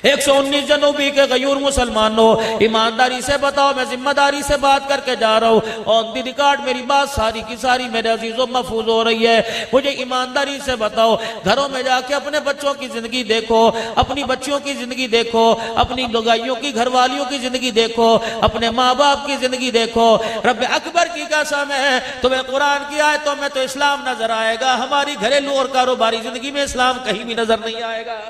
119 जनूबी के गयूर मुसलमानों, ईमानदारी से बताओ, मैं जिम्मेदारी से बात करके जा रहा हूँ। ऑन दी रिकॉर्ड मेरी बात सारी की सारी मेरे अजीजों महफूज हो रही है। मुझे ईमानदारी से बताओ, घरों में जाके अपने बच्चों की जिंदगी देखो, अपनी बच्चियों की जिंदगी देखो, अपनी लुगाइयों की घरवालियों की जिंदगी देखो, अपने माँ बाप की जिंदगी देखो। रब अकबर की कसम है, तुम्हें कुरान की आयतों में तो इस्लाम नजर आएगा, हमारी घरेलू और कारोबारी जिंदगी में इस्लाम कहीं भी नजर नहीं आएगा।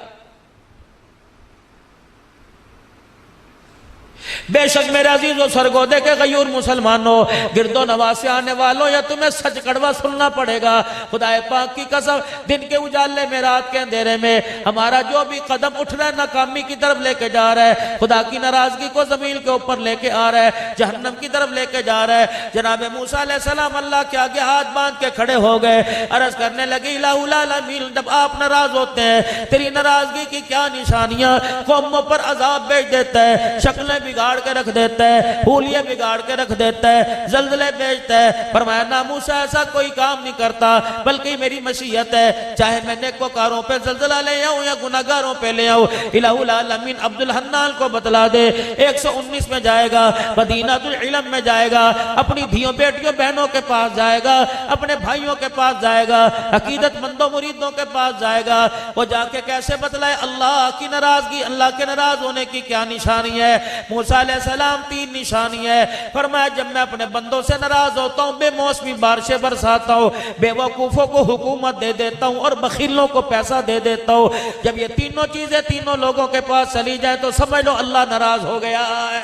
बेशक मेरे अजीजों सरगोदे के गयूर मुसलमानों, गिरदो नवाज से आने वालों, या तुम्हें सच कड़वा सुनना पड़ेगा। खुदाए पाक की कसम, दिन के उजाले में रात के अंधेरे में हमारा जो भी कदम उठ रहा है नाकामी की तरफ लेके जा रहा है, खुदा की नाराजगी को जमीन के ऊपर लेके आ रहा है, जहन्नम की तरफ लेके जा रहा है। जनाब मूसा अलैहिस्सलाम अल्लाह के आगे हाथ बांध के खड़े हो गए, अर्ज करने लगे, इलाहुल आलमीन, जब आप नाराज होते हैं तेरी नाराजगी की क्या निशानियां, कौमों पर अजाब भेज देता है, शक्लें बिगाड़ के रख देता है, हुलिये बिगाड़ के रख देता है, जल्जले भेजता है। फरमाया ना मूसा ऐसा कोई काम नहीं करता, बल्कि मेरी मशीयत है, चाहे मैं नेकोकारों पे जल्जला ले आऊं या गुनाहगारों पे ले आऊं। इलाहुल आलमीन अब्दुल हन्नान को बतला दे, 119 में जाएगा, मदीनातुल इल्म में जाएगा, अपनी धियों बेटियों बहनों के पास जाएगा, अपने भाइयों के पास जाएगा, अकीदतमंदों मुरीदों के पास जाएगा। वो जाके कैसे बतलाए अल्लाह की नाराजगी, अल्लाह के नाराज होने की क्या निशानी है। मूसा सलाम 3 निशानी है। फरमाया जब मैं अपने बंदों से नाराज होता हूँ, बेमौसमी बारिशें बरसाता हूँ, बेवकूफों को हुकूमत दे देता हूँ और बखीलों को पैसा दे देता हूँ। जब ये तीनों चीजें तीनों लोगों के पास चली जाए तो समझ लो अल्लाह नाराज हो गया है।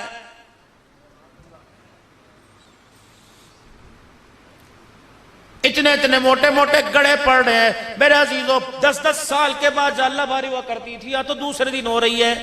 इतने इतने मोटे मोटे गड़े पड़ रहे हैं मेरे अजीजों। 10-10 साल के बाद अल्लाह बारी हुआ करती थी, या तो दूसरे दिन हो रही है।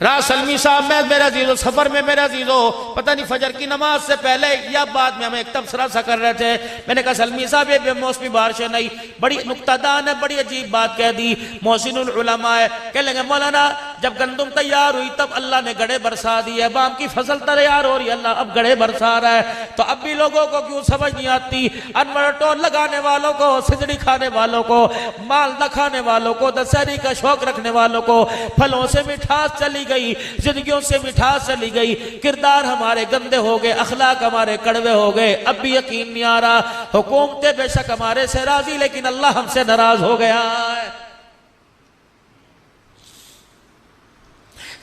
राज सलमी साहब में मेरा जीजो सफर में मेरा जीजो पता नहीं फजर की नमाज से पहले या बाद में हमें एक तबसरा सा कर रहे थे। मैंने कहा सलमी साहब ये बेमौसमी बारिशें नहीं, बड़ी नुक्तादान है, बड़ी अजीब बात कह दी। मोहसिनुल उलमा है, कह लेंगे मौलाना जब गंदुम तैयार हुई तब अल्लाह ने गड़े बरसा दिए, बाम की फसल तैयार हो रही है, अल्लाह अब गड़े बरसा रहा है। तो अब भी लोगों को क्यों समझ नहीं आती? अनवर टोल लगाने वालों को, सिजड़ी खाने वालों को, माल न खाने वालों को, दशहरी का शौक रखने वालों को फलों से मिठास चली गई, जिंदगियों से मिठास चली गई, किरदार हमारे गंदे हो गए, अखलाक हमारे कड़वे हो गए। अब भी यकीन नहीं आ रहा, हुकूमतें बेशक हमारे से राजी लेकिन अल्लाह हमसे नाराज हो गया है।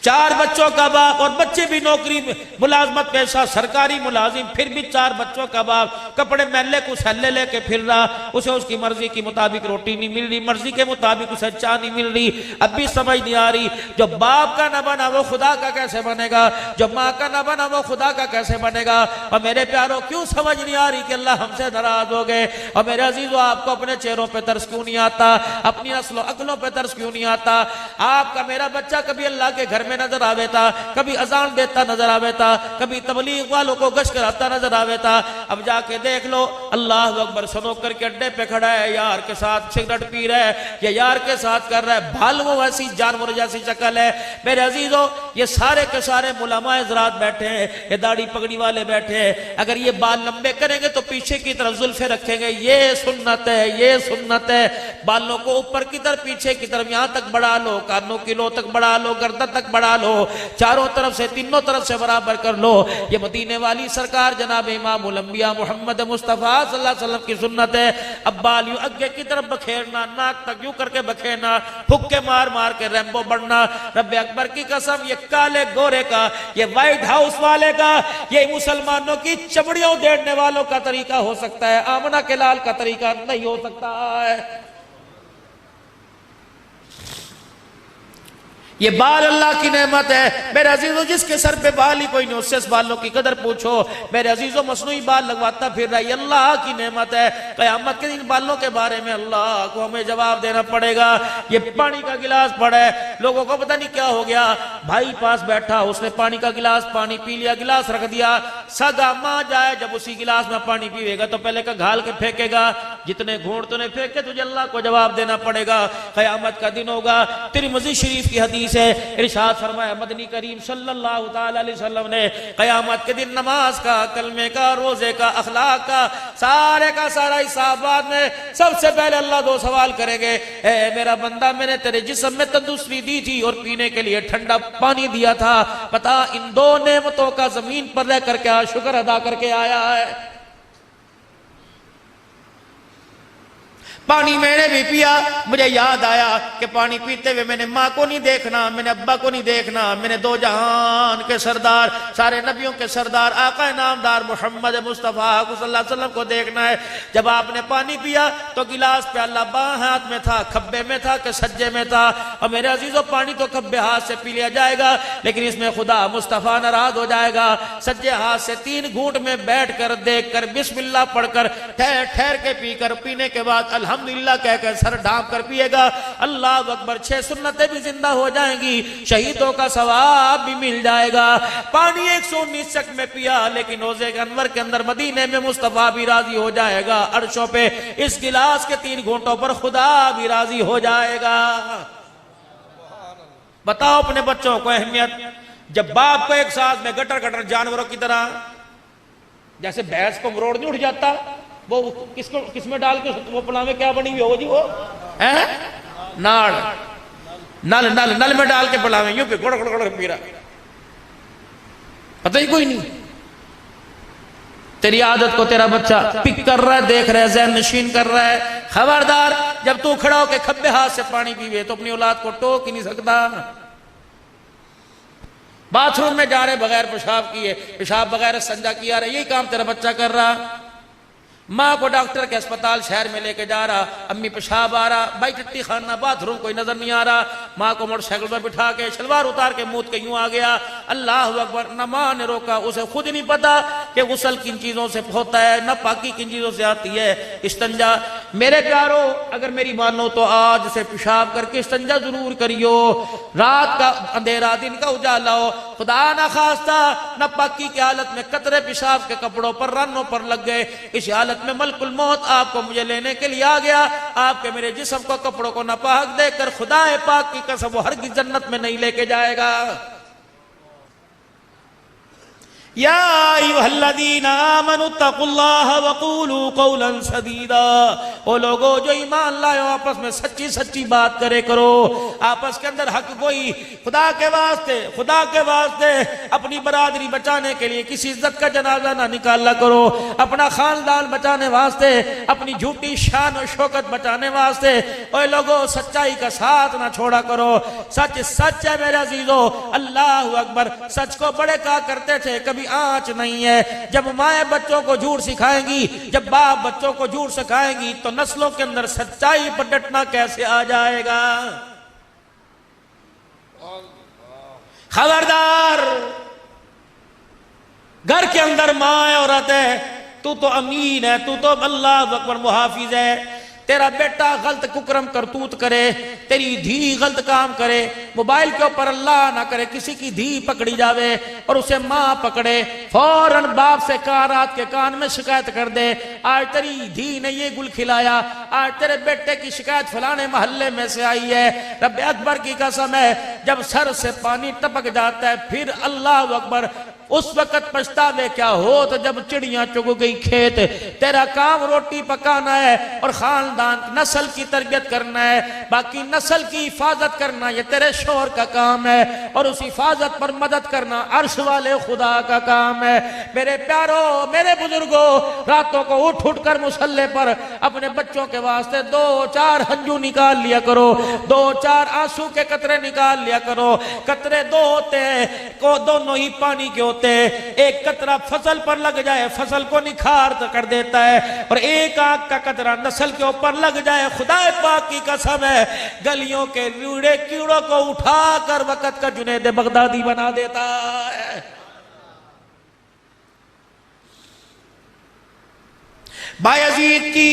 4 बच्चों का बाप और बच्चे भी नौकरी मुलाजमत पेशा सरकारी मुलाजिम, फिर भी 4 बच्चों का बाप कपड़े मैले को सल्ले लेके फिर रहा, उसे उसकी मर्जी के मुताबिक रोटी नहीं मिल रही, मर्जी के मुताबिक उसे चाय नहीं मिल रही। अब भी समझ नहीं आ रही, जो बाप का न बना वो खुदा का कैसे बनेगा, जो माँ का न बना वो खुदा का कैसे बनेगा। और मेरे प्यारों क्यों समझ नहीं आ रही कि अल्लाह हमसे नाराज हो गए। और मेरे अजीजों आपको अपने चेहरों पर तरस क्यों नहीं आता, अपनी नस्लों अकलों पर तरस क्यों नहीं आता। आपका मेरा बच्चा कभी अल्लाह के घर में नजर आवे था, कभी अजान देता नजर आवे था, कभी तबलीग वालों को गश्त कराता नजर आवे था। अब जाके देख लो अल्लाह अकबर सनोकर के अड्डे पे खड़ा है, यार के साथ सिगरेट पी रहा है या यार के साथ कर रहा है, भालू वैसी जानवर जैसी शक्ल है। मेरे अजीजों ये सारे के सारे मुलामा हज़रात बैठे हैं, ये दाढ़ी पगड़ी वाले बैठे हैं। अगर ये बाल लंबे करेंगे तो पीछे की तरफ जुल्फे रखेंगे, ये सुन्नत है, ये सुन्नत है। बालों को ऊपर की तरफ पीछे की तरफ यहां तक बढ़ा लो, कानों की लो तक बढ़ा लो, गर्दन तक बढ़ा लो, चारों तरफ से तीनों तरफ से बराबर कर लो। ये मदीने वाली सरकार जनाब इमामुल अंबिया मोहम्मद मुस्तफा सल्लल्लाहु अलैहि वसल्लम की सुन्नत है। अब बाल यूं आगे की तरफ बखेरना, नाक तक यूं करके बखेरना, फुक्के मार मार के रैम्बो बढ़ना। रब्बे अकबर की कसम ये काले गोरे का, ये व्हाइट हाउस वाले का, ये मुसलमानों की चमड़ियों उधेड़ने वालों का तरीका हो सकता है, आमना के लाल का तरीका नहीं हो सकता है। ये बाल अल्लाह की नेमत है मेरे अजीजों, जिसके सर पे बाल ही कोई नहीं उससे इस बालों की कदर पूछो। मेरे अजीजों मसनूई बाल लगवाता फिर रहा है, अल्लाह की नेमत है। क़यामत के दिन बालों के बारे में अल्लाह को हमें जवाब देना पड़ेगा। ये पानी का गिलास पड़ा है, लोगों को पता नहीं क्या हो गया, भाई पास बैठा उसने पानी का गिलास पानी पी लिया, गिलास रख दिया, सगा माँ जाए जब उसी गिलास में पानी पीएगा तो पहले का घाल के फेंकेगा, जितने घूंट तूने फेंके तुझे अल्लाह को जवाब देना पड़ेगा। क़यामत का दिन होगा। तिरमिज़ी शरीफ की हदीस है, इरशाद फरमाया मदनी करीम सल्लल्लाहु ताला अलैहि वसल्लम ने क़यामत के दिन नमाज का, कलमे का, रोजे का, अखलाक का सारे का सारा हिसाब बाद में सबसे पहले अल्लाह दो सवाल करेंगे। ए मेरा बंदा, मैंने तेरे जिस्म में तंदुरुस्ती दी थी और पीने के लिए ठंडा पानी दिया था, पता इन दो नेमतों का जमीन पर रह करके आज शुक्र अदा करके आया है। पानी मैंने भी पिया, मुझे याद आया कि पानी पीते हुए मैंने माँ को नहीं देखना, मैंने अब्बा को नहीं देखना, मैंने दो जहान के सरदार, सारे नबियों के सरदार आका नामदार मोहम्मद मुस्तफ़ा सल्लल्लाहु अलैहि वसल्लम को देखना है। जब आपने पानी पिया तो गिलास प्याला बाएं हाथ में था, खब्बे में था कि सज्जे में था? और मेरे अजीजों, पानी तो खब्बे हाथ से पी लिया जाएगा, लेकिन इसमें खुदा मुस्तफ़ा नाराज हो जाएगा। सज्जे हाथ से 3 घूंट में बैठ कर देख कर बिस्मिल्लाह पढ़कर ठहर ठहर के पीकर पीने के बाद अल्हम्दुलिल्लाह कहकर सर ढांप कर पिएगा। अल्लाह अकबर, 6 सुन्नतें भी जिंदा हो जाएंगी, शहीदों का सवाब भी मिल जाएगा। पानी 119 शक में पिया, लेकिन रोजे के अनवर के अंदर मदीने में मुस्तफा भी राजी हो जाएगा। अर्शों पे इस गिलास के 3 घूंटों पर खुदा भी राजी हो जाएगा। बताओ अपने बच्चों को अहमियत। जब बाप को एक साथ में गटर गटर जानवरों की तरह, जैसे भैंस को मरोड़ नहीं उठ जाता, वो किसको किसमें डाल के वो पलावे क्या बनी हुई होगी वो है नाड़, नल नल नल में डाल के पलावे यूं पे गुड़ गुड़ गुड़ पी रहा, पता ही कोई नहीं। तेरी आदत को तेरा बच्चा पिक कर रहा है, देख रहा है, ज़हन नशीन कर रहा है। खबरदार, जब तू खड़ा होके खब्बे हाथ से पानी पीवे तो अपनी औलाद को टोक ही नहीं सकता। बाथरूम में जा रहे बगैर पेशाब किए, पेशाब बगैर संजा किया रहे, यही काम तेरा बच्चा कर रहा। माँ को डॉक्टर के अस्पताल शहर में लेके जा रहा, अम्मी पेशाब आ रहा, भाई टट्टी खाना, बाथरूम कोई नजर नहीं आ रहा। माँ को मोटरसाइकिल पर बिठा के शलवार उतार के मुंह के यूं आ गया। अल्लाह अकबर, न माँ ने रोका, उसे खुद नहीं पता कि गुस्ल किन चीजों से होता है, न पाकी किन चीजों से आती है। इस्तंजा, मेरे प्यारो, अगर मेरी मानो तो आज से पेशाब करके इस्तंजा जरूर करियो। रात का अंधेरा, दिन का उजाला हो, खुदा ना खास्ता न पाकी की हालत में कतरे पेशाब के कपड़ों पर, रनों पर लग गए, इस हालत में मलकुल मौत आपको मुझे लेने के लिए आ गया। आपके मेरे जिस्म को, कपड़ों को नापाक देखकर खुदाए पाक की कसम वो हरगिज़ जन्नत में नहीं लेके जाएगा। या अय्युहल्लज़ीना आमनु तक़ुल्लाह वक़ूलू क़ौलन सदीदा। ओ लोगो जो ईमान लाए हो, आपस में सच्ची सच्ची बात करे करो। आपस के अंदर हक कोई, खुदा के वास्ते, खुदा के वास्ते अपनी बरादरी बचाने के लिए किसी इज्जत का जनाजा ना निकाला करो। अपना खानदान बचाने वास्ते, अपनी झूठी शान और शौकत बचाने वास्ते ओ लोगो सच्चाई का साथ ना छोड़ा करो। सच सच है मेरे अजीजों, अल्लाह अकबर। सच को बड़े कहा करते थे, कभी आंच नहीं है। जब माए बच्चों को झूठ सिखाएंगी, जब बाप बच्चों को झूठ सिखाएंगी, तो नस्लों के अंदर सच्चाई पर डटना कैसे आ जाएगा। खबरदार, घर के अंदर माँ औरत है, तू तो अमीन है, तू तो अल्लाह अकबर मुहाफिज है। तेरा बेटा गलत कुकरम करतूत करे, तेरी धी गलत काम करे, मोबाइल के ऊपर अल्लाह ना करे किसी की धी पकड़ी जावे और उसे माँ पकड़े, फौरन बाप से कहा रात के कान में शिकायत कर दे, आज तेरी धी ने ये गुल खिलाया, आज तेरे बेटे की शिकायत फलाने मोहल्ले में से आई है। रब अकबर की कसम है, जब सर से पानी टपक जाता है फिर अल्लाह अकबर, उस वक्त पछतावे क्या हो तो जब चिड़ियां चुग गई खेत। तेरा काम रोटी पकाना है और खानदान नस्ल की तरबियत करना है, बाकी नस्ल की हिफाजत करना ये तेरे शोहर का काम है और उस हिफाजत पर मदद करना अर्श वाले खुदा का काम है। मेरे प्यारो, मेरे बुजुर्गों, रातों को उठ उठ कर मुसल्ले पर अपने बच्चों के वास्ते 2-4 हंजू निकाल लिया करो, 2-4 आंसू के कतरे निकाल लिया करो। कतरे 2 होते हैं, को दोनों ही पानी के होते। एक कतरा फसल पर लग जाए, फसल को निखार कर देता है, और एक आंख का कतरा नस्ल के ऊपर लग जाए, खुदा पाक की कसम है, गलियों के कीड़े कीड़ों को उठाकर वक्त का जुनैद बगदादी बना देता है। बायजीद की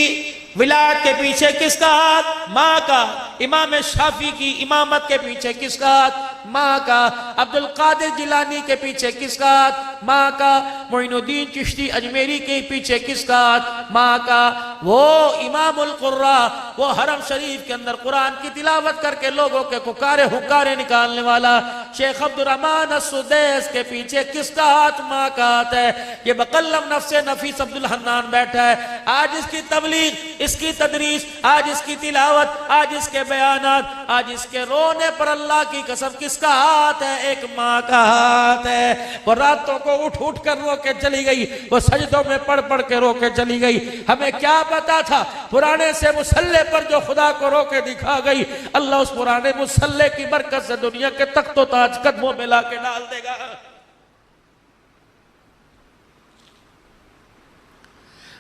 विलायत के पीछे किसका हाथ? माँ का। इमाम शाफी की इमामत के पीछे किसका हाथ? माँ का। अब्दुल कादिर जिलानी के पीछे किसका हाथ? माँ का। मोइनुद्दीन चिश्ती अजमेरी के पीछे किसका हाथ? माँ का। वो इमामुल कुर्रा, वो हरम शरीफ के अंदर कुरान की तिलावत करके लोगों के कुकारे हुकारे निकालने वाला शेख अब्दुल रहमान अस्सुदैस के पीछे किसका हाथ? माँ का हाथ है। ये बकल्लम नफ्से नफीस अब्दुल हन्नान बैठा है, आज इसकी तबलीग, इसकी तदरीस, आज इसकी तिलावत, आज इसके बयानात, आज इसके रोने पर अल्लाह की कसम किसका हाथ है? एक माँ का हाथ है। वो रातों को उठ उठ कर रो के चली गई, वो सजदों में पढ़ पढ़ के रो के चली गई। हमें क्या पता था पुराने से मुसल्ले पर जो खुदा को रो के दिखा गई, अल्लाह उस पुराने मुसल्ले की बरकत से दुनिया के तख्तो ताज कदमों में लाके डाल देगा।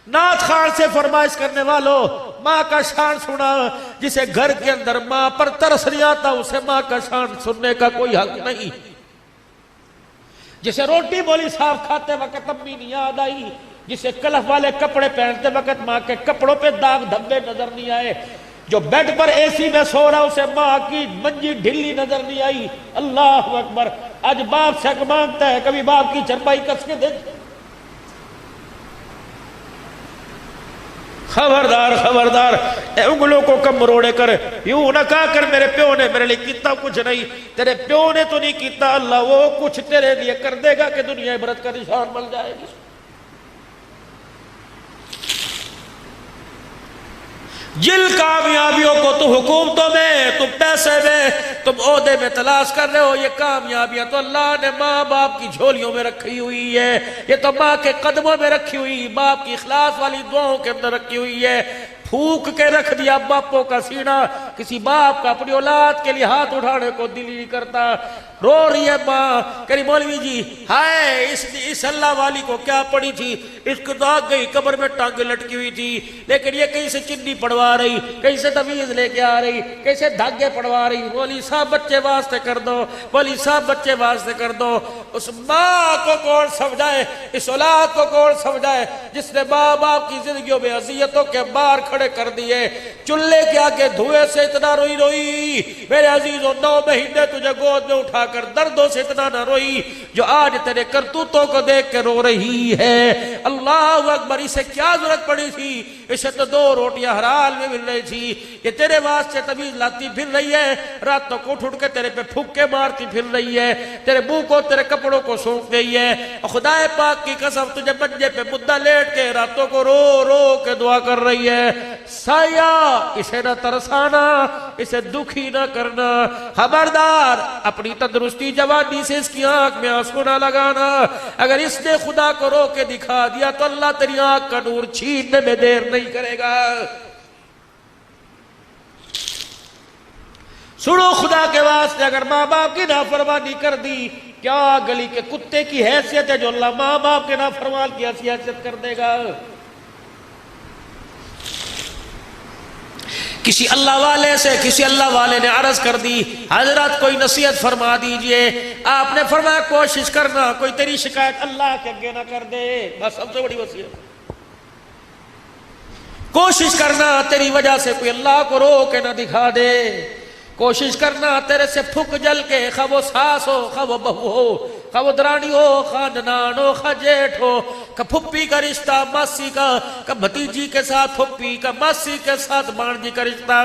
नाथ खान से फरमाइश करने वालों, माँ का शान सुना। जिसे घर के अंदर माँ पर तरस नहीं आता उसे माँ का शान सुनने का कोई हक नहीं। जिसे रोटी बोली साफ खाते वक्त अम्मी नहीं याद आई, जिसे कलफ वाले कपड़े पहनते वक्त माँ के कपड़ों पे दाग धब्बे नजर नहीं आए, जो बेड पर एसी में सो रहा उसे माँ की मंजी ढिल्ली नजर नहीं आई। अल्लाह अकबर। आज बाप से मांगता है, कभी बाप की चरपाई कस के देख। खबरदार खबरदार, उंगलों को कम मरोड़े कर, यूं ना कहा कर मेरे प्यो ने मेरे लिए कितना कुछ नहीं। तेरे प्यो ने तो नहीं किया, अल्लाह वो कुछ तेरे लिए कर देगा कि दुनिया इबरत का निशान बन जाएगी। जिन कामयाबियों को तुम हुकूमतों में, तुम पैसे में, तुम ओहदे में तलाश कर रहे हो, ये कामयाबियां तो अल्लाह ने माँ बाप की झोलियों में रखी हुई है। ये तो माँ के कदमों में रखी हुई, बाप की इखलास वाली दुआओं के अंदर रखी हुई है। फूक के रख दिया बापों का सीना, किसी बाप का अपनी औलाद के लिए हाथ उठाने को दिल ही नहीं करता। रो रही है माँ, करी मौलवी जी हाय इस अल्लाह वाली को क्या पड़ी थी, इसको तो आग गई, कब्र में टांगे लटकी हुई थी, लेकिन ये कहीं से चिन्नी पड़वा रही, कहीं से तवीज लेके आ रही, कैसे धागे पड़वा रही। बोली साहब बच्चे वास्ते कर दो, बोली साहब बच्चे वास्ते कर दो। उस माँ को कौन समझाए, इस औलाद को कौन समझाए जिसने माँ बाप की जिंदगियों में अजियतों के बार खड़े कर दिए। चूल्हे के आगे धुएं से इतना रोई रोई मेरे अजीजों, 9 महीने तुझे गोद में उठाकर दर्दों से इतना न रोई जो आज तेरे करतूतों को देख के रो रही है। अल्लाह अकबर। इसे क्या जरूरत पड़ी थी, इसे तो 2 रोटियां हराल में मिल रही थी, ये तेरे वास्ते तवीज लाती फिर रही है, रातों को उठ उठ के तेरे पे फुक्के मारती फिर रही है, तेरे मुंह को तेरे कपड़ों को सूंघ गई है। और खुदाए पाक की कसम तुझे मंजे पे मुद्दा लेट के रातों को रो रो के दुआ कर रही है। साया इसे न तरसाना, इसे दुखी न करना, खबरदार अपनी तंदुरुस्ती जवानी से इसकी आंख में आंसू ना लगाना। अगर इसने खुदा को रो के दिखा दिया तो अल्लाह तेरी आंख का नूर छीनने में देर नहीं करेगा। सुनो खुदा के वास्ते, अगर माँ बाप की नाफरमानी कर दी, क्या गली के कुत्ते की हैसियत है जो अल्लाह माँ बाप के नाफरमान की हैसियत कर देगा। किसी अल्लाह वाले से किसी अल्लाह वाले ने अर्ज कर दी, हजरत कोई नसीहत फरमा दीजिए। आपने फरमाया कोशिश करना कोई तेरी शिकायत अल्लाह के आगे ना कर दे, बस सबसे बड़ी वसीयत। कोशिश करना तेरी वजह से कोई अल्लाह को रो के ना दिखा दे। कोशिश करना तेरे से फुक जल के, खा वो सास हो, खा वो बहू हो, खा वो दरानी हो, खा ननान हो, खा जेठ हो, का फुप्पी का रिश्ता मासी का भतीजी के साथ फुप्पी का, मासी के साथ भांजी का रिश्ता,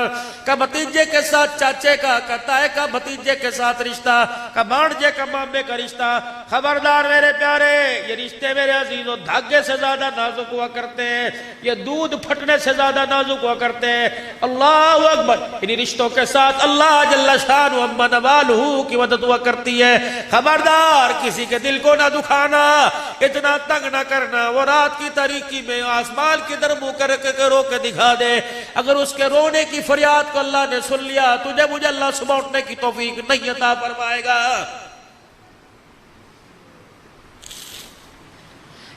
का भतीजे के साथ चाचे का ताए का भतीजे के साथ रिश्ता, का भांजे का मामे का रिश्ता। खबरदार मेरे प्यारे, ये रिश्ते मेरे अजीजों धागे से ज्यादा नाजुक हुआ करते हैं, ये दूध फटने से ज्यादा नाजुक हुआ करते हैं। अल्लाह अकबर। इन रिश्तों के साथ अल्लाह जल्ला शान अम्मा नवालहू की मदद हुआ करती है। खबरदार किसी के दिल को ना दुखाना, इतना तंग ना करना। वो रात की तारीकी में आसमान की तरफ मुंह करके रो के दिखा दे, अगर उसके रोने की फरियाद को अल्लाह ने सुन लिया, तुझे मुझे अल्लाह सुबह उठने की तौफीक नहीं अता फरमाएगा।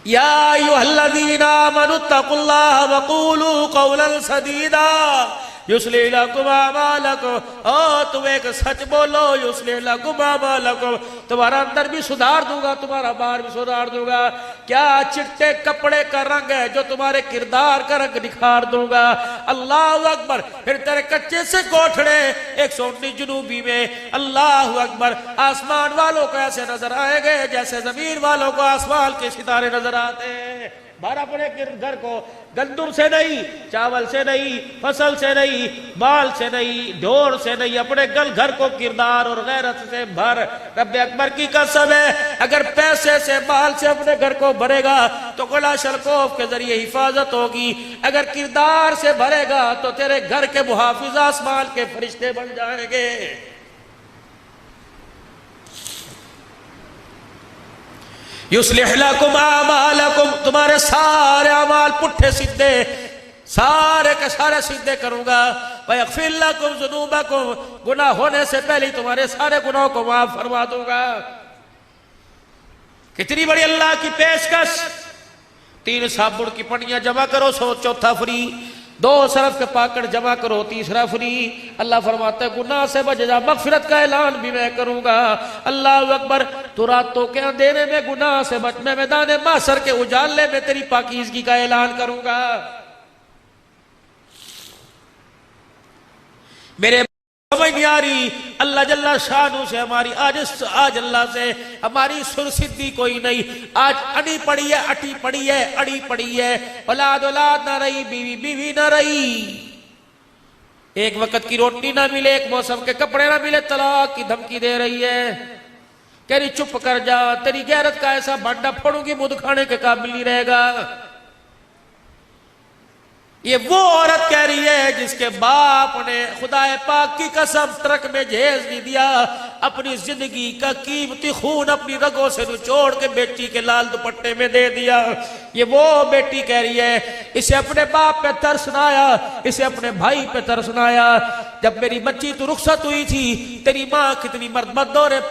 या अय्युहल्लज़ीना आमनुत्तकुल्लाह वक़ूलू क़ौलन सदीदा। युस्लिह लकुम अमालकुम, ओ तुम एक सच बोलो, युस्लिह लकुम अमालकुम, तुम्हारा अंदर भी सुधार दूंगा, तुम्हारा बाहर भी सुधार दूंगा। क्या चिट्टे कपड़े का रंग है जो तुम्हारे किरदार का रंग निखार दूंगा। अल्लाह अकबर। फिर तेरे कच्चे से कोठड़े 119 जुनूबी में, अल्लाह अकबर, आसमान वालों को ऐसे नजर आएंगे जैसे जमीन वालों को आसमान के सितारे नजर आते हैं। भर अपने घर को गंदुम से नहीं, चावल से नहीं, फसल से नहीं, माल से नहीं, ढोर से नहीं, अपने घर को किरदार और गैरत से भर। रब्बे अकबर की कसम है, अगर पैसे से माल से अपने घर को भरेगा तो गुला शलकोफ के जरिए हिफाजत होगी, अगर किरदार से भरेगा तो तेरे घर के मुहाफिज आसमान के फरिश्ते बन जाएंगे। युस्लिह लकुम अमालकुम, तुम्हारे सारे अमाल पुट्ठे सीधे, सारे के सारे सीधे करूंगा। वयग़फ़िर लकुम ज़ुनूबकुम, गुनाह होने से पहले तुम्हारे सारे गुनाहों को माफ फरमा दूंगा। कितनी बड़ी अल्लाह की पेशकश। 3 साबुन की पन्नियां जमा करो, 100 चौथा फ्री। 2 सरफ के पाकट जमा करो, तीसरा फ्री। अल्लाह फरमाता है गुनाह से बच जा, मगफिरत का ऐलान भी मैं करूंगा। अल्लाह अकबर। तू रातों के अंधेरे में गुनाह से बच, मैं मैदान मासर के उजाले में तेरी पाकीज़गी का ऐलान करूंगा। मेरे समझ नहीं आ रही, अल्लाह जल्ला शानू से हमारी आज अल्लाह से हमारी सुरसिद्धि कोई नहीं। आज अड़ी पड़ी है, अटी पड़ी है, अड़ी पड़ी है, औलाद औलाद ना रही, बीवी बीवी ना रही, एक वक्त की रोटी ना मिले, एक मौसम के कपड़े ना मिले, तलाक की धमकी दे रही है। कह रही चुप कर जा, तेरी गैरत का ऐसा भांडा फोड़ूंगी मुंह खाने के काबिल नहीं रहेगा। ये वो औरत कह रही है जिसके बाप ने खुदाए पाक की कसम ट्रक में जहेज नहीं दिया, अपनी जिंदगी का कीमती खून अपनी रगों से निचोड़ के बेटी के लाल दुपट्टे में दे दिया। ये वो बेटी कह रही है, इसे अपने बाप पे तरस ना आया, इसे अपने भाई पे तरस ना आया। जब मेरी बच्ची तू रुखसत हुई थी, तेरी माँ कितनी मर्द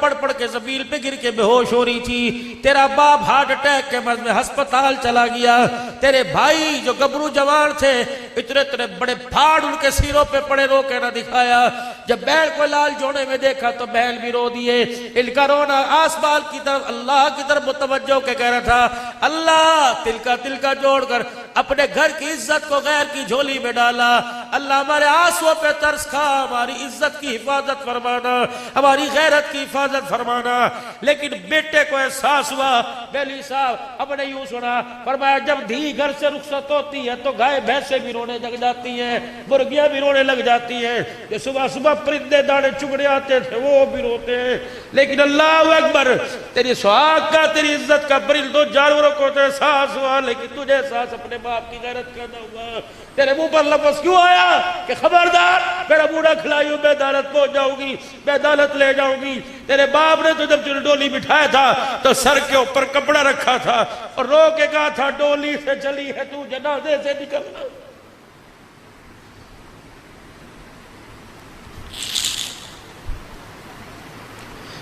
पढ़ पढ़ के जमीन पे गिर के बेहोश हो रही थी, तेरा बाप हार्ट अटैक के मर्ज में अस्पताल चला गया, तेरे भाई जो गबरू जवान थे इतने इतने बड़े फाड़ उनके सिरों पे पड़े, रो के ना दिखाया। जब बैल को लाल जोड़े में देखा तो बैल भी रो दिए। इनका रोना आसमान की तरफ, अल्लाह की तरफ मुतवज्जो के कह रहा था, अल्लाह तिलका तिलका जोड़कर अपने घर की इज्जत को गैर की झोली में डाला। अल्लाह हमारे आंसुओं पे तरस खा, हमारी इज्जत की हिफाजत फरमाना, हमारी गैरत की हिफाजत फरमाना। लेकिन बेटे को एहसास हुआ, बेली साहब अपने यूं सुना, फरमाया जब धी घर से रुखसत होती है तो गाय भैंसे भी रोने लग जाती हैं, मुर्गियां भी रोने लग जाती हैं। ये सुबह सुबह परिंदे दाने चुगड़े आते थे वो भी रोते हैं। लेकिन अल्लाह अकबर, तेरी सुहाग का, तेरी इज्जत का परिंदों जानवरों को तो एहसास हुआ, लेकिन तुझे एहसास अपने बाप की गैरत का न हुआ। तेरे मुंह पर लफ्ज़ क्यों आया कि खबरदार मेरा बूढ़ा खिलाइयो मैं अदालत पहुंच जाऊंगी, मैं अदालत ले जाऊंगी। तेरे बाप ने तो जब तुझे डोली बिठाया था तो सर के ऊपर कपड़ा रखा था और रो के कहा था डोली से चली है तू जनाजे से निकलना।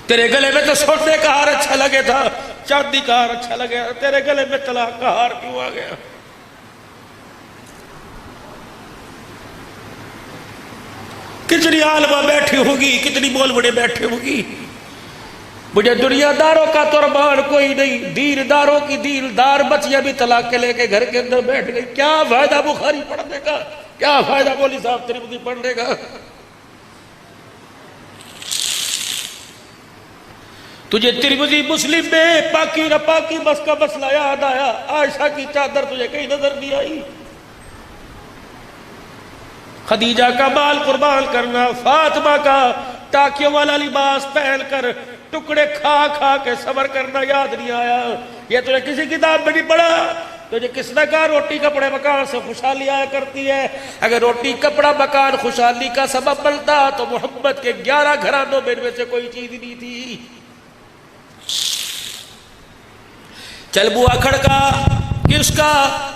तेरे गले में तो सोने का हार अच्छा लगे था, चांदी का हार अच्छा लगे, तेरे गले में तलाक का हार क्यों आ गया? कितनी आलमा बैठी होगी, कितनी बोल बड़े बैठे होगी। मुझे दुनियादारों का तुरबान कोई नहीं, दीनदारों की दीनदार बच्चियां भी तलाक के लेके घर के अंदर बैठ गई। क्या फायदा बुखारी पढ़ने का, क्या फायदा मौलवी साहब तिरमिज़ी पढ़ने का? तुझे तिरमिज़ी मुस्लिम में पाकी न पाकी बस का मसला याद आया, आयशा की चादर तुझे कहीं नजर नहीं आई, खदीजा का बाल कुर्बान करना, फातिमा का टाकियों वाला लिबास पहनकर टुकड़े खा खा के सबर करना याद नहीं आया। ये तुझे किसी किताब में नहीं पढ़ा। तुझे किसने कहा रोटी कपड़े मकान से खुशहाली आया करती है? अगर रोटी कपड़ा मकान खुशहाली का सबब बनता तो मोहम्मद के 11 घरानों में इनमें से कोई चीज नहीं थी। चल बुआ खड़का किसका?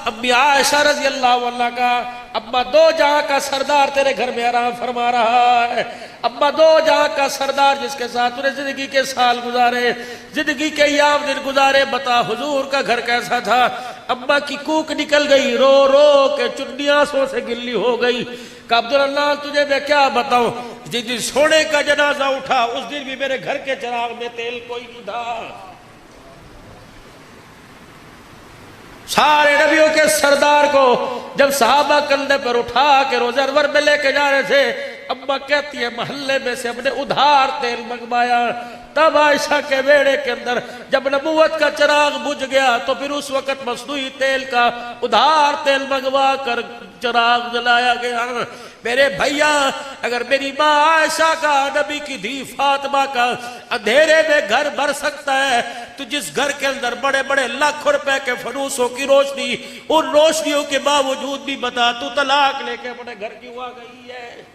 अम्मी आयशा रज़ी अल्लाह अन्हा का। अम्मा दो जहां का सरदार तेरे घर में आराम फरमा रहा है, अम्मा दो जहां का सरदार जिसके साथ तूने जिंदगी के साल गुजारे, जिंदगी के याम दिन गुजारे, बता हुजूर का घर कैसा था? अम्मा की कूक निकल गई, रो रो के चुन्नी आंसुओं से गिल्ली हो गई। कहा अब्दुल्लाह तुझे मैं क्या बताऊं, जिस दिन सोने का जनाजा उठा उस दिन भी मेरे घर के चिराग में तेल कोई नहीं था। सारे नबियों के सरदार को जब सहाबा कंधे पर उठा के रोज़ा अनवर में लेके जा रहे थे, अम्मा कहती है महल्ले में से अपने उधार तेल मंगवाया। तब आयशा के बेड़े के अंदर जब नबूवत का चिराग बुझ गया तो फिर उस वक्त मसनूई तेल का उधार तेल मंगवा कर चिराग जलाया गया। मेरे भैया, अगर मेरी माँ आयशा का, नबी की धी फातिमा का अंधेरे में घर भर सकता है, तो जिस घर के अंदर बड़े बड़े लाखों रुपए के फनूसों की रोशनी, उन रोशनियों के बावजूद भी बता तू तलाक लेके अपने घर क्यों आ गई है?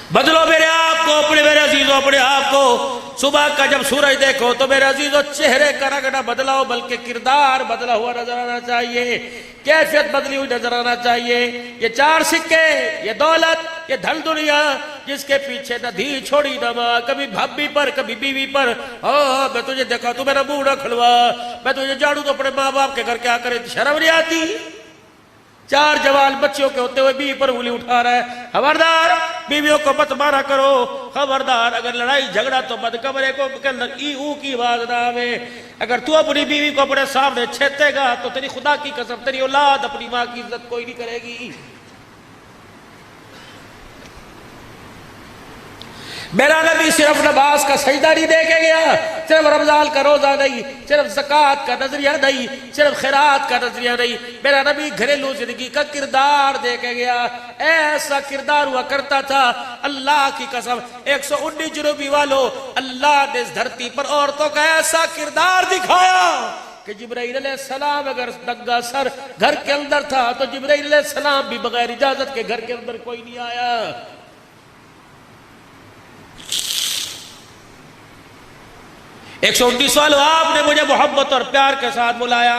बदलो मेरे आप को, अपने मेरे अजीजों अपने आप को। सुबह का जब सूरज देखो तो मेरे अजीजों चेहरे का रंग ना बदलाओ, बल्कि किरदार बदला हुआ नजर आना चाहिए, कैफियत बदली हुई नजर आना चाहिए। ये चार सिक्के, ये दौलत, ये धन दुनिया, जिसके पीछे न धी छोड़ी न माँ, कभी भाभी पर कभी बीवी पर। हाँ, मैं तुझे देखा तू मेरा मुंह न खुलवा, मैं तुझे झाड़ू तो अपने माँ बाप के घर क्या करे, शर्म नहीं आती? चार जवान बच्चों के होते हुए बीवी पर उंगली उठा रहा है। खबरदार, बीवियों को मत मारा करो। खबरदार, अगर लड़ाई झगड़ा तो मत कमरे को के अंदर ई ऊ की आवाज ना आवे। अगर तू अपनी बीवी को अपने सामने छेतेगा तो तेरी खुदा की कसम तेरी औलाद अपनी माँ की इज्जत कोई नहीं करेगी। मेरा नबी सिर्फ नमाज का सजदा नहीं दे के गया, सिर्फ रमजान का रोजा नहीं, सिर्फ ज़कात का नजरिया नहीं, सिर्फ खैरात का नजरिया नहीं, मेरा नबी घरेलू जिंदगी का किरदार दे के गया। ऐसा किरदार हुआ करता था, अल्लाह की कसम 119 जुनूबी वालों, अल्लाह ने इस धरती पर औरतों का ऐसा किरदार दिखाया कि जिब्राइल अलैहिस्सलाम अगर नंगा सर घर के अंदर था तो जिब्राइल अलैहिस्सलाम भी बगैर इजाजत के घर के अंदर कोई नहीं आया। 119 वालों, आपने मुझे मोहब्बत और प्यार के साथ बुलाया,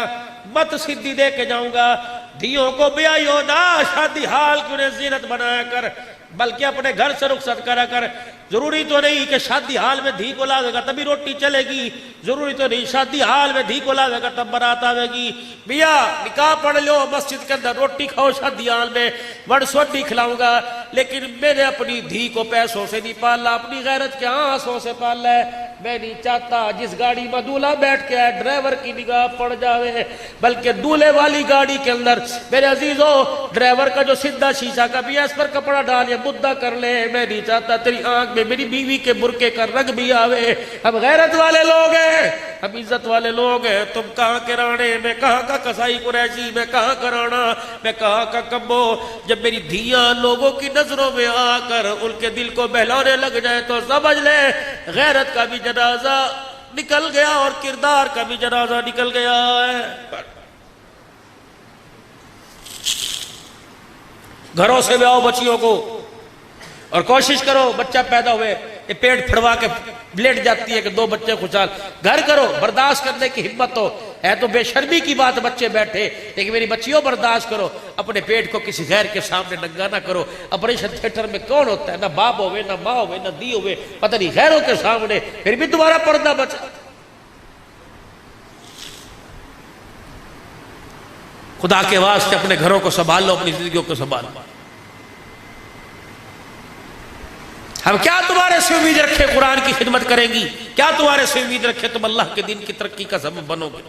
मत सिद्धि दे के जाऊंगा। धियों को ब्याहियो ना, शादी हाल की उन्हें जीनत बनाया कर, बल्कि अपने घर से रुखसत करा कर। जरूरी तो नहीं कि शादी हाल में धी को लावेगा तभी रोटी चलेगी, जरूरी तो नहीं शादी हाल में धी को लावेगा तब बारात आवेगी। भैया निकाह पढ़ लो, मस्जिद के अंदर रोटी खाओ, शादी हाल में बड़ सोटी खिलाऊंगा, लेकिन मैंने अपनी धी को पैसों से नहीं पाला, अपनी गैरत के आंसुओं से पाला है। मैं नहीं चाहता जिस गाड़ी में दूल्हा बैठ के आए ड्राइवर की निगाह पड़ जावे, बल्कि दूल्हे वाली गाड़ी के अंदर मेरे अजीजों ड्राइवर का जो सीधा शीशा का भी इस पर कपड़ा डाल या मुद्दा कर ले। मैं नहीं चाहता तेरी आंख में मेरी बीवी के बुरके का रंग भी आवे। हम गैरत वाले लोग हैं, हम इज्जत वाले लोग हैं। तुम कहाँ के राणे, मैं कहाँ का कसाई कुरैशी, मैं कहाँ का राणा, मैं कहाँ का कब्बो। जब मेरी धियां लोगों की नजरों में आकर उनके दिल को बहलाने लग जाए तो समझ ले गैरत का भी जनाजा निकल गया और किरदार का भी जनाजा निकल गया है। घरों से ब्याओ बच्चियों को और कोशिश करो बच्चा पैदा हुए ये पेट फड़वा के लेट जाती है कि 2 बच्चे खुशहाल। घर करो, बर्दाश्त करने की हिम्मत हो, है तो बेशर्मी की बात बच्चे बैठे, लेकिन मेरी बच्चियों बर्दाश्त करो। अपने पेट को किसी गैर के सामने नंगा ना करो। ऑपरेशन थिएटर में कौन होता है, ना बाप होवे, ना माँ होवे, ना दी होवे, पता नहीं गैरों के सामने, फिर भी तुम्हारा पर्दा बचा। खुदा के वास्ते अपने घरों को संभाल लो, अपनी जिंदगियों को संभालो। हम क्या तुम्हारे से उम्मीद रखे कुरान की खिदमत करेंगी, क्या तुम्हारे से उम्मीद रखे तुम अल्लाह के दिन की तरक्की का सबब बनोगे।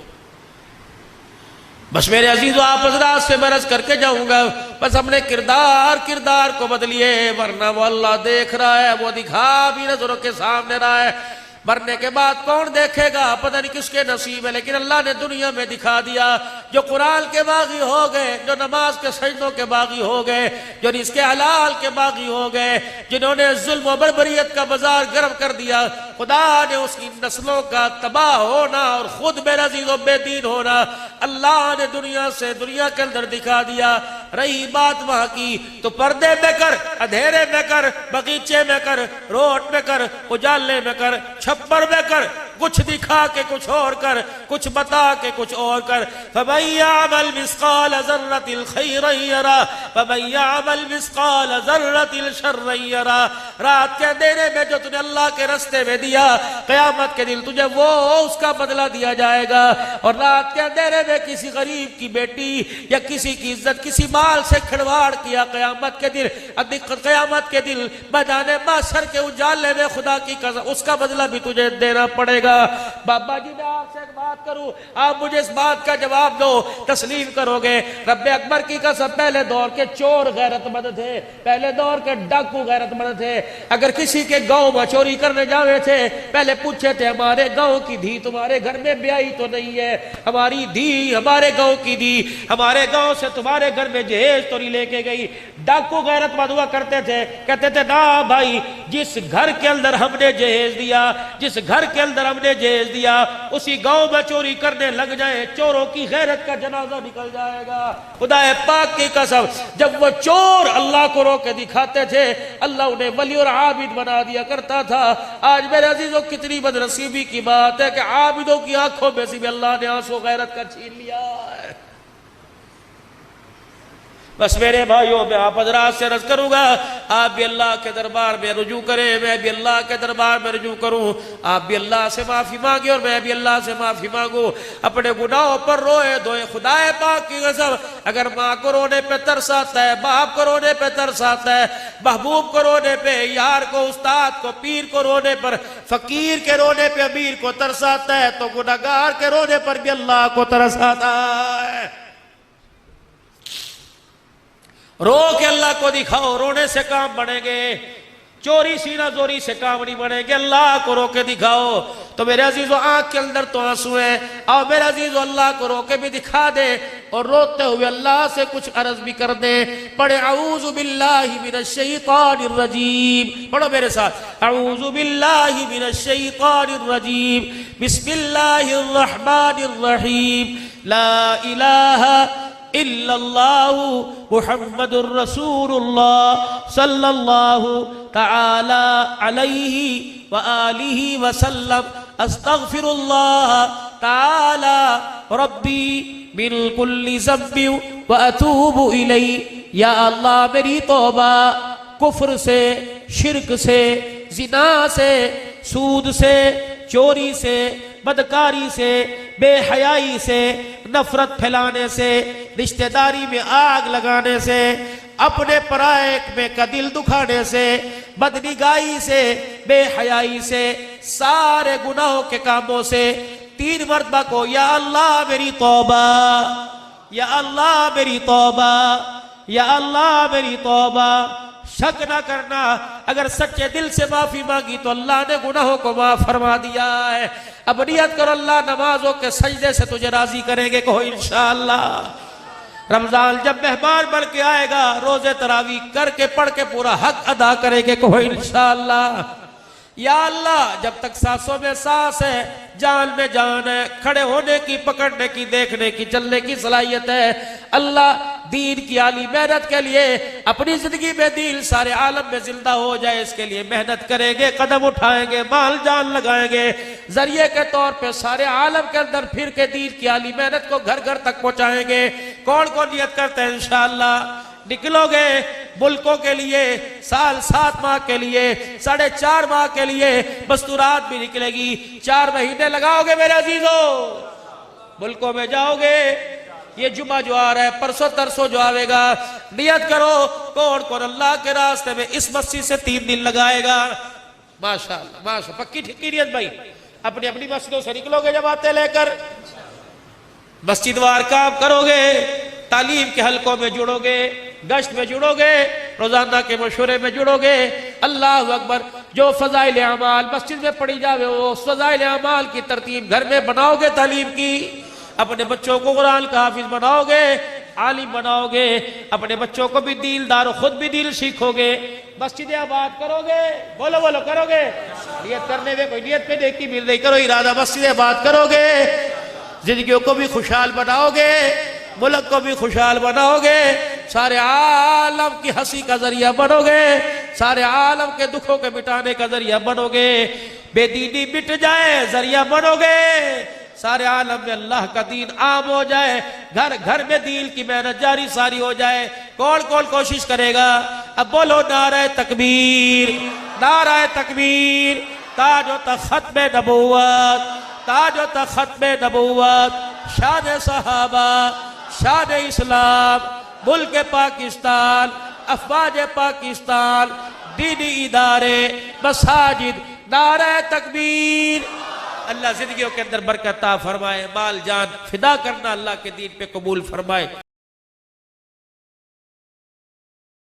बस मेरे अजीजों आप हज़रात से बरस करके जाऊंगा, बस हमने किरदार को बदलिए, वरना वो अल्लाह देख रहा है, वो दिखा भी नजरों के सामने रहा है। मरने के बाद कौन देखेगा, पता नहीं किसके नसीब है, लेकिन अल्लाह ने दुनिया में दिखा दिया। जो कुरान के बागी हो गए, जो नमाज के सजदों के बागी हो गए, जो रिज़्क़े हलाल के बागी हो गए, जिन्होंने जुल्म और बर्बरियत का बाजार गर्म कर दिया, खुदा ने उसकी नस्लों का तबाह होना और खुद बेनज़ीर और बेदीन होना अल्लाह ने दुनिया के अंदर दिखा दिया। रही बात वहां की तो पर्दे में कर, अंधेरे में कर, बगीचे में कर, रोड में कर, उजाले में कर, छप्पर में कर, कुछ दिखा के कुछ और कर, कुछ बता के कुछ और कर। फमन यअमल मिस्काल ज़र्रतिल खैरन यरा वमन यअमल मिस्काल ज़र्रतिल शर्रन यरा। रात के अंधेरे में जो तूने अल्लाह के रास्ते में दिया, क़यामत के दिन तुझे वो उसका बदला दिया जाएगा। और रात के अंधेरे में किसी गरीब की बेटी या किसी की इज्जत, किसी माल से खिलवाड़ किया, क़यामत के दिन मैदान माशर के उजाले में खुदा की कसम उसका बदला भी तुझे देना पड़ेगा। बाबा जी मैं आपसे एक बात करूं, आप मुझे इस बात का जवाब दो, तस्लीम करोगे? रब्बे अकबर की कसम पहले दौर के चोर गैरतमंद थे, पहले दौर के डाकू गैरतमंद थे। अगर किसी के गांव में चोरी करने जावे थे, पहले पूछे थे हमारे गांव की धी तुम्हारे घर में ब्याही तो नहीं है? हमारी धी हमारे गांव की धी हमारे गांव से तुम्हारे घर में जहेज तो नहीं लेके गई? डाकू गैरतमंद हुआ करते थे, कहते थे ना भाई, जिस घर के अंदर हमने जहेज दिया, जिस घर के अंदर हमने जहेज दिया, उसी गांव में चोरी करने लग जाए, चोरों की गैरत का जनाजा निकल जाएगा। खुदा पाक की कसम जब वो चोर अल्लाह को रोके दिखाते थे, अल्लाह उन्हें वली और आबिद बना दिया करता था। आज मेरे अजीजों कितनी बदनसीबी की बात है कि आबिदों की आंखों में से भी अल्लाह ने आंसू गैरत का छीन लिया है। बस मेरे भाइयों मैं आप हजरात से अर्ज करूंगा, आप भी अल्लाह के दरबार में रुजू करें, मैं भी अल्लाह के दरबार में रुजू करूं। आप भी अल्लाह से माफी मांगे और मैं भी अल्लाह से माफी मांगू। अपने गुनाहों पर रोए धोए खुदाए पाक की कसम, अगर माँ को रोने पे तरस आता है, बाप को रोने पे तरस आता है, महबूब को रोने पे, यार को, उस्ताद को, पीर को रोने पर, फकीर के रोने पे अमीर को तरस आता है, तो गुनाहगार के रोने पर भी अल्लाह को तरस आता है। रो के अल्लाह को दिखाओ, रोने से काम बनेंगे, चोरी सीना जोरी से काम नहीं बनेंगे। अल्लाह को रो के दिखाओ। तो मेरे अजीजों आंख के अंदर तो आंसू है, और मेरे अजीजों अल्लाह को रो के भी दिखा दे और रोते हुए अल्लाह से कुछ अर्ज भी कर दे। पढ़े औज़ु बिल्लाहि मिनश शैतानिर रजीम, पढ़ो मेरे साथ, औज़ु बिल्लाहि मिनश शैतानिर रजीम, बिस्मिल्लाहिर रहमानिर रहीम, ला इलाहा इल्लल्लाहु मुहम्मदुर रसूलुल्लाह सल्लल्लाहु तआला अलैहि व आलिहि व सल्लम, अस्तगफिरुल्लाह तआला रब्बी मिन कुल्ली ज़म्बि व अतूबु इलैहि। या अल्लाह मेरी तौबा कुफ्र से, शिरक से, जिना से, सूद से, चोरी से, बदकारी से, बेहयाई से, नफरत फैलाने से, रिश्तेदारी में आग लगाने से, अपने पराये में का दिल दुखाने से, बदनिगाही से, बेहयाई से, सारे गुनाहों के कामों से 3 मरतबा को या अल्लाह मेरी तौबा, या अल्लाह मेरी तौबा, या अल्लाह मेरी तौबा। शक ना करना, अगर सच्चे दिल से माफी मांगी तो अल्लाह ने गुनाहों को माफ फरमा दिया है। अब नियत करो अल्लाह नमाजों के सजदे से तुझे राजी करेंगे, कहो इंशाअल्लाह। रमजान जब मेहमान बन के आएगा, रोजे तरावी करके पढ़ के पूरा हक अदा करेंगे, कहो इंशाअल्लाह। या अल्लाह जब तक सांसों में सांस है, जान में जान है, खड़े होने की, पकड़ने की, देखने की, चलने की सलाहियत है, अल्लाह दीन की आली मेहनत के लिए अपनी जिंदगी में दीन सारे आलम में जिंदा हो जाए, इसके लिए मेहनत करेंगे, कदम उठाएंगे, माल जान लगाएंगे, जरिए के तौर पे सारे आलम के अंदर फिर के दीन की आली मेहनत को घर घर तक पहुंचाएंगे। कौन कौन नियत करते हैं इंशाअल्लाह? निकलोगे मुल्कों के लिए, साल 7 माह के लिए, 4.5 माह के लिए, मस्तूरात भी निकलेगी, 4 महीने लगाओगे मेरे अजीजों, मुल्कों में जाओगे। ये जुमा जो आ रहा है, परसों तरसों जो आवेगा, नियत करो कौन कौन अल्लाह के रास्ते में इस मस्जिद से 3 दिन लगाएगा। माशाअल्लाह माशाअल्लाह, पक्की ठिक्की नियत भाई। अपनी अपनी मस्जिदों से निकलोगे जमातें लेकर, मस्जिद वार काम करोगे, तालीम के हलकों में जुड़ोगे, गश्त में जुड़ोगे, रोजाना के मशवरे में जुड़ोगे। अल्लाह अकबर। जो फजाइल अमाल मस्जिद में पढ़ी जावे, वो फजाइल अमाल की तरतीब घर में बनाओगे, तालीम की, अपने बच्चों को कुरान का हाफिज बनाओगे, आलिम बनाओगे, अपने बच्चों को भी दीलदार, खुद भी दिल सीखोगे, मस्जिद आबाद करोगे। बोलो बोलो करोगे? नियत करने में कोई नियत पे देखी मिल रही, करो इरादा, मस्जिद आबाद करोगे, जिंदगियों को भी खुशहाल बनाओगे, मुल्क को भी खुशहाल बनाओगे, सारे आलम की हंसी का जरिया बनोगे, सारे आलम के दुखों के मिटाने का जरिया बनोगे। बेदीनी मिट जाए, जरिया बनोगे, सारे आलम में अल्लाह का दीन आम हो जाए, घर घर में दीन की मेहनत जारी सारी हो जाए। कौन कौन कोशिश करेगा? अब बोलो नारे तकबीर, नारे तकबीर। ताजो तख्त में नबूवत, ताजो तख्त में नबूवत, शान सहाबा, शान इस्लाम, मुल्क पाकिस्तान, अफवाज पाकिस्तान, दीनी इदारे, मसाजिद, नारे तकबीर। अल्लाह जिंदगियों के अंदर बरकत फरमाए, माल जान फिदा करना अल्लाह के दीन पे कबूल फरमाए।